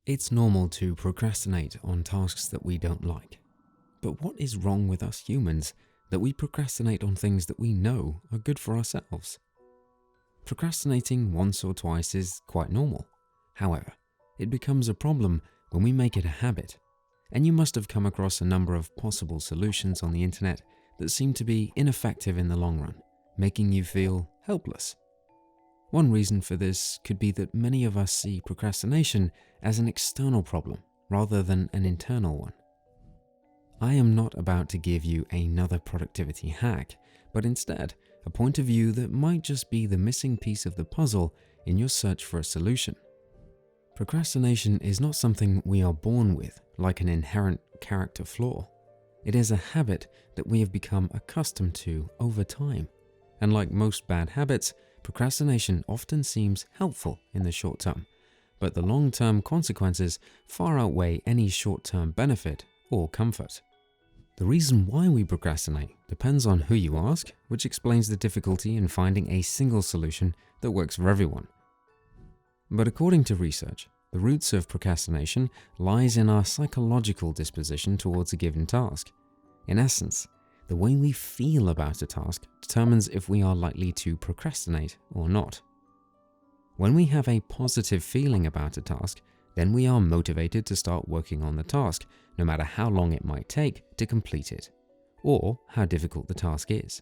It's normal to procrastinate on tasks that we don't like. But what is wrong with us humans that we procrastinate on things that we know are good for ourselves? Procrastinating once or twice is quite normal. However, it becomes a problem when we make it a habit. And you must have come across a number of possible solutions on the internet that seem to be ineffective in the long run, making you feel helpless. One reason for this could be that many of us see procrastination as an external problem rather than an internal one. I am not about to give you another productivity hack, but instead a point of view that might just be the missing piece of the puzzle in your search for a solution. Procrastination is not something we are born with, like an inherent character flaw. It is a habit that we have become accustomed to over time. And like most bad habits, procrastination often seems helpful in the short term, but the long-term consequences far outweigh any short-term benefit or comfort. The reason why we procrastinate depends on who you ask, which explains the difficulty in finding a single solution that works for everyone. But according to research, the roots of procrastination lies in our psychological disposition towards a given task. In essence, the way we feel about a task determines if we are likely to procrastinate or not. When we have a positive feeling about a task, then we are motivated to start working on the task, no matter how long it might take to complete it, or how difficult the task is.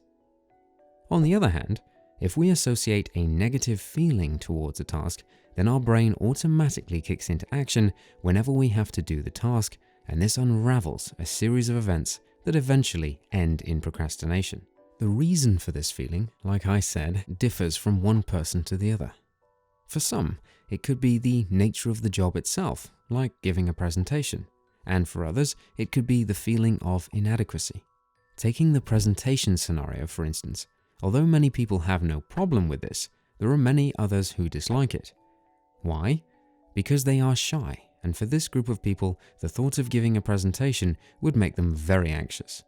On the other hand, if we associate a negative feeling towards a task, then our brain automatically kicks into action whenever we have to do the task, and this unravels a series of events that eventually end in procrastination. The reason for this feeling, like I said, differs from one person to the other. For some, it could be the nature of the job itself, like giving a presentation, and for others, it could be the feeling of inadequacy. Taking the presentation scenario, for instance, although many people have no problem with this, there are many others who dislike it. Why? Because they are shy, and for this group of people, the thought of giving a presentation would make them very anxious.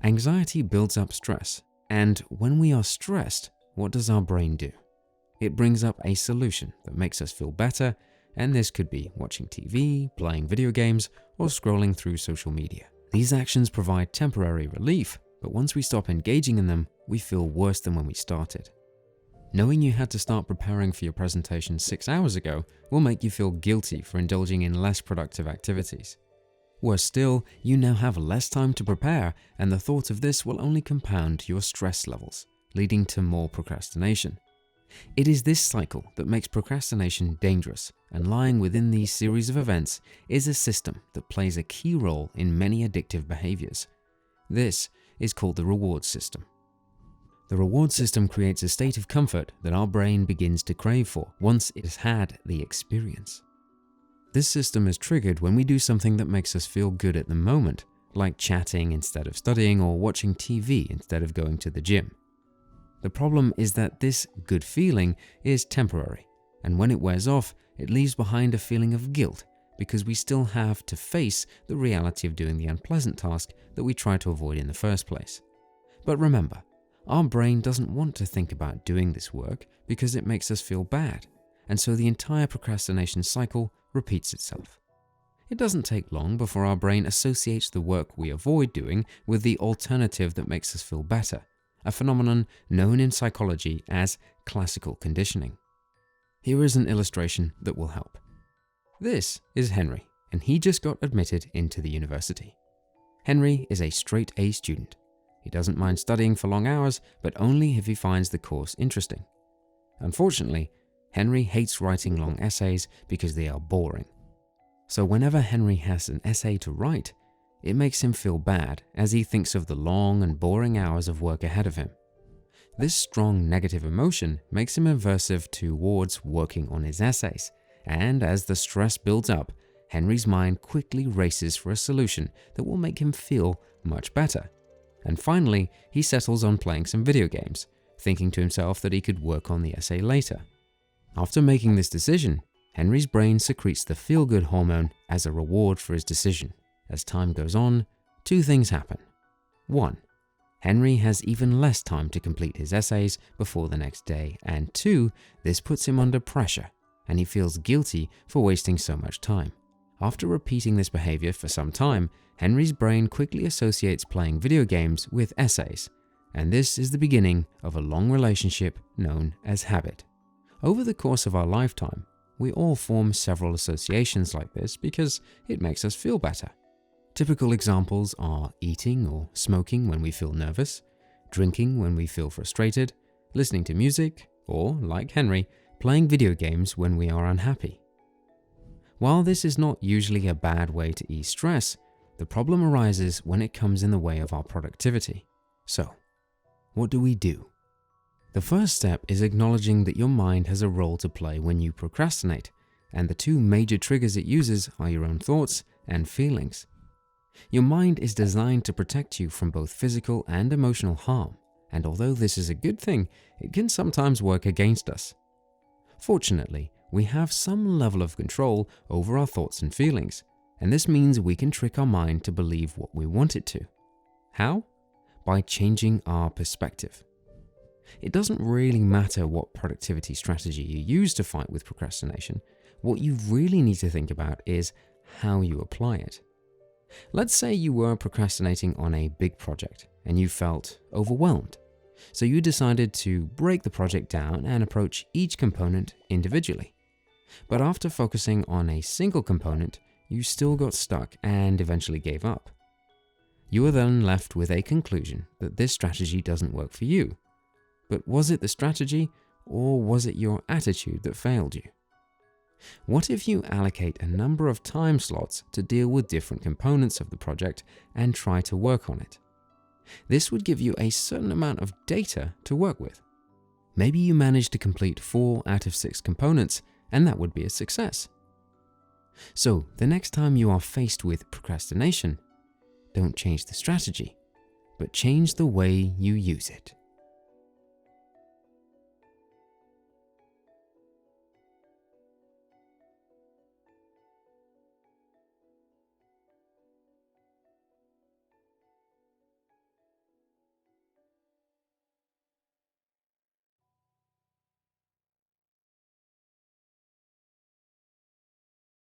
Anxiety builds up stress, and when we are stressed, what does our brain do? It brings up a solution that makes us feel better, and this could be watching TV, playing video games, or scrolling through social media. These actions provide temporary relief, but once we stop engaging in them, we feel worse than when we started. Knowing you had to start preparing for your presentation 6 hours ago will make you feel guilty for indulging in less productive activities. Worse still, you now have less time to prepare, and the thought of this will only compound your stress levels, leading to more procrastination. It is this cycle that makes procrastination dangerous, and lying within these series of events is a system that plays a key role in many addictive behaviors. This is called the reward system. The reward system creates a state of comfort that our brain begins to crave for once it has had the experience. This system is triggered when we do something that makes us feel good at the moment, like chatting instead of studying or watching TV instead of going to the gym. The problem is that this good feeling is temporary, and when it wears off, it leaves behind a feeling of guilt because we still have to face the reality of doing the unpleasant task that we try to avoid in the first place. But remember, our brain doesn't want to think about doing this work because it makes us feel bad, and so the entire procrastination cycle repeats itself. It doesn't take long before our brain associates the work we avoid doing with the alternative that makes us feel better, a phenomenon known in psychology as classical conditioning. Here is an illustration that will help. This is Henry, and he just got admitted into the university. Henry is a straight A student. He doesn't mind studying for long hours, but only if he finds the course interesting. Unfortunately, Henry hates writing long essays because they are boring. So whenever Henry has an essay to write, it makes him feel bad as he thinks of the long and boring hours of work ahead of him. This strong negative emotion makes him aversive towards working on his essays, and as the stress builds up, Henry's mind quickly races for a solution that will make him feel much better. And finally, he settles on playing some video games, thinking to himself that he could work on the essay later. After making this decision, Henry's brain secretes the feel-good hormone as a reward for his decision. As time goes on, two things happen. 1. Henry has even less time to complete his essays before the next day, and 2. This puts him under pressure, and he feels guilty for wasting so much time. After repeating this behavior for some time, Henry's brain quickly associates playing video games with essays, and this is the beginning of a long relationship known as habit. Over the course of our lifetime, we all form several associations like this because it makes us feel better. Typical examples are eating or smoking when we feel nervous, drinking when we feel frustrated, listening to music, or, like Henry, playing video games when we are unhappy. While this is not usually a bad way to ease stress, the problem arises when it comes in the way of our productivity. So, what do we do? The first step is acknowledging that your mind has a role to play when you procrastinate, and the two major triggers it uses are your own thoughts and feelings. Your mind is designed to protect you from both physical and emotional harm, and although this is a good thing, it can sometimes work against us. Fortunately, we have some level of control over our thoughts and feelings, and this means we can trick our mind to believe what we want it to. How? By changing our perspective. It doesn't really matter what productivity strategy you use to fight with procrastination. What you really need to think about is how you apply it. Let's say you were procrastinating on a big project and you felt overwhelmed. So you decided to break the project down and approach each component individually. But after focusing on a single component, you still got stuck and eventually gave up. You are then left with a conclusion that this strategy doesn't work for you. But was it the strategy, or was it your attitude that failed you? What if you allocate a number of time slots to deal with different components of the project and try to work on it? This would give you a certain amount of data to work with. Maybe you manage to complete 4 out of 6 components, and that would be a success. So, the next time you are faced with procrastination, don't change the strategy, but change the way you use it.